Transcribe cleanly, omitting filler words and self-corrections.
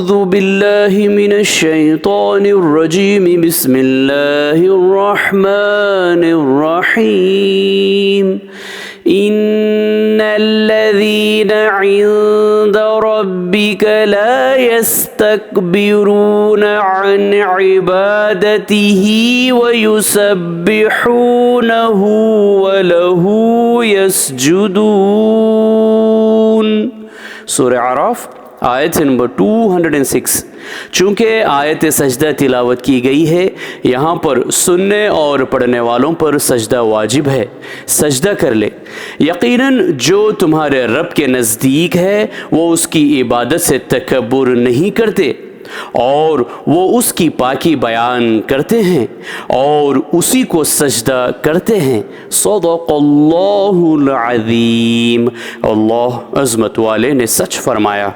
अऊज़ु बिल्लाहि मिनश शैतानिर रजीम बिस्मिल्लाहिर रहमानिर रहीम इन्नल्लज़ीना इंद रब्बिक ला यस्तकबिरूना अन इबादतिही व युसब्बिहूनहु व लहू यस्जुदून। सूरह आराफ आयत नंबर 206। चूँकि आयत सजदा तिलावत की गई है, यहाँ पर सुनने और पढ़ने वालों पर सजदा वाजिब है। सजदा कर ले। यकीनन जो तुम्हारे रब के नज़दीक है वो उसकी इबादत से तकब्बुर नहीं करते और वो उसकी पाकी बयान करते हैं और उसी को सजदा करते हैं। सदक़ल्लाहुल अज़ीम। अल्लाह अज़मत वाले ने सच फरमाया।